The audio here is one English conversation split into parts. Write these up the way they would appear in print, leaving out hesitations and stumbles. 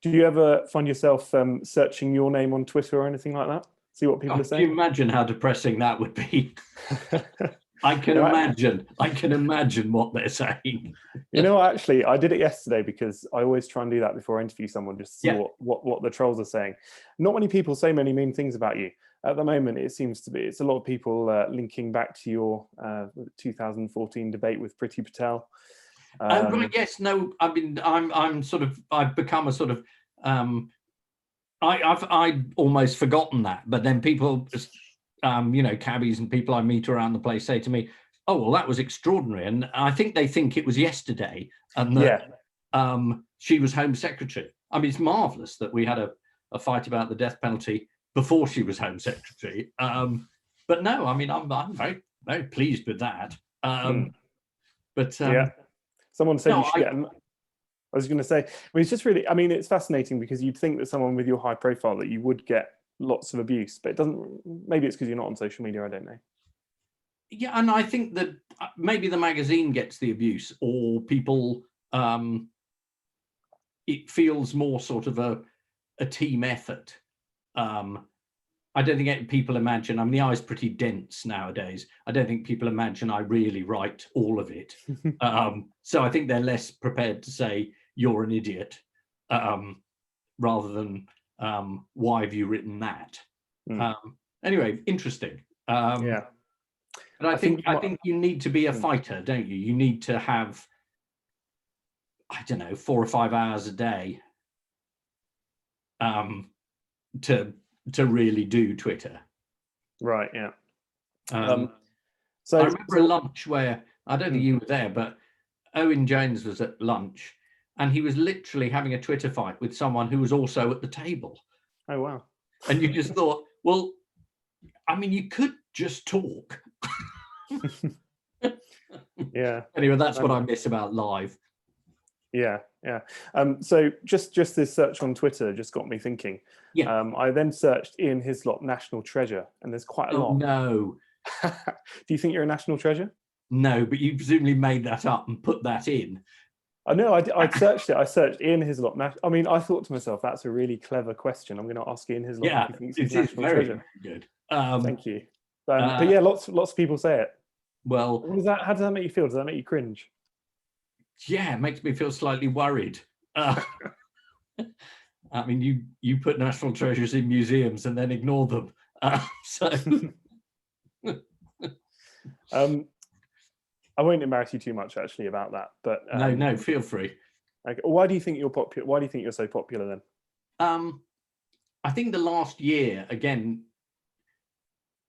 Do you ever find yourself searching your name on Twitter or anything like that? See what people are saying? Can you imagine how depressing that would be? I can imagine what they're saying. Actually, I did it yesterday because I always try and do that before I interview someone, just to see what the trolls are saying. Not many people say many mean things about you. At the moment, it seems to be, it's a lot of people linking back to your 2014 debate with Priti Patel. Right, yes, no, I mean, I've become a sort of, I've almost forgotten that, but then people, cabbies and people I meet around the place say to me, oh, well, that was extraordinary. And I think they think it was yesterday and that she was Home Secretary. I mean, it's marvellous that we had a fight about the death penalty before she was Home Secretary. But no, I mean, I'm very, very pleased with that. But someone said you should get. I was going to say, I mean, it's just really, I mean, it's fascinating because you'd think that someone with your high profile that you would get lots of abuse, but it doesn't. Maybe it's because you're not on social media. I don't know. Yeah, and I think that maybe the magazine gets the abuse, or people. It feels more sort of a team effort. I don't think people imagine, I mean, the eye's pretty dense nowadays. I don't think people imagine I really write all of it. So I think they're less prepared to say, you're an idiot, rather than, why have you written that? Anyway, interesting. But I think you need to be a fighter, don't you? You need to have, I don't know, 4 or 5 hours a day to really do Twitter. Right, yeah. So I remember a lunch where, I don't think you were there, but Owen Jones was at lunch and he was literally having a Twitter fight with someone who was also at the table. Oh, wow. And you just thought, well, I mean, you could just talk. Yeah. Anyway, that's what I miss about live. Yeah. So just this search on Twitter just got me thinking. I then searched Ian Hislop National Treasure, and there's quite a lot. No. Do you think you're a national treasure? No, but you presumably made that up and put that in. I know. I searched it. I searched Ian Hislop. I mean, I thought to myself, that's a really clever question. I'm going to ask Ian Hislop if he thinks he's national treasure. Good. Thank you. But yeah, lots of people say it. Well, how does that make you feel? Does that make you cringe? Yeah, it makes me feel slightly worried. I mean, you put national treasures in museums and then ignore them. I won't embarrass you too much actually about that, but no, feel free. Okay, why do you think you're popular? Why do you think you're so popular then? I think the last year again,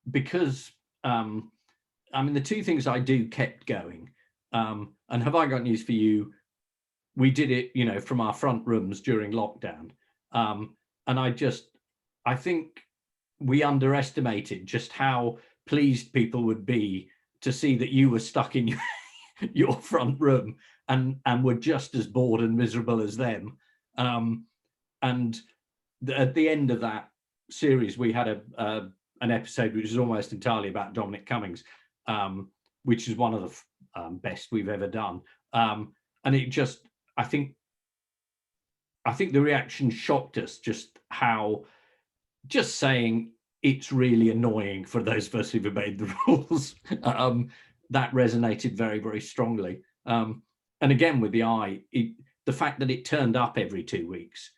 because I mean, the two things I do kept going. And have I got news for you? We did it, from our front rooms during lockdown. And I think we underestimated just how pleased people would be to see that you were stuck in your front room and were just as bored and miserable as them. And at the end of that series, we had an episode which is almost entirely about Dominic Cummings, which is one of the best we've ever done. And it just, I think the reaction shocked us, just how, just saying it's really annoying for those of us who've obeyed the rules, that resonated very, very strongly. And again, with the eye, the fact that it turned up every 2 weeks,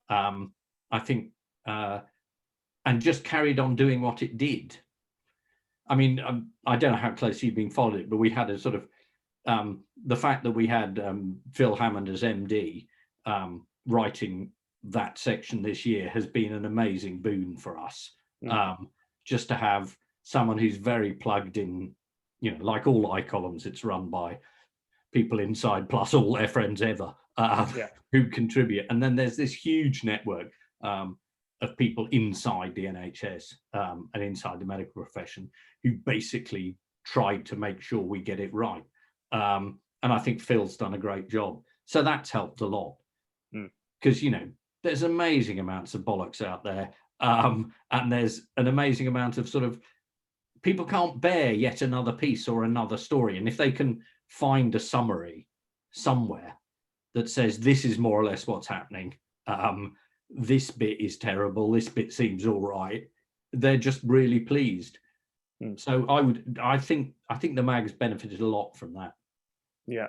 I think, and just carried on doing what it did. I mean, I don't know how close you've been following it, but we had a sort of, the fact that we had Phil Hammond as MD writing that section this year has been an amazing boon for us. Just to have someone who's very plugged in, like all eye columns, it's run by people inside plus all their friends ever who contribute. And then there's this huge network of people inside the NHS and inside the medical profession who basically tried to make sure we get it right. And I think Phil's done a great job. So that's helped a lot. Because, there's amazing amounts of bollocks out there. And there's an amazing amount of sort of, people can't bear yet another piece or another story. And if they can find a summary somewhere that says this is more or less what's happening, this bit is terrible, this bit seems all right. They're just really pleased. So I think the mag's benefited a lot from that. Yeah.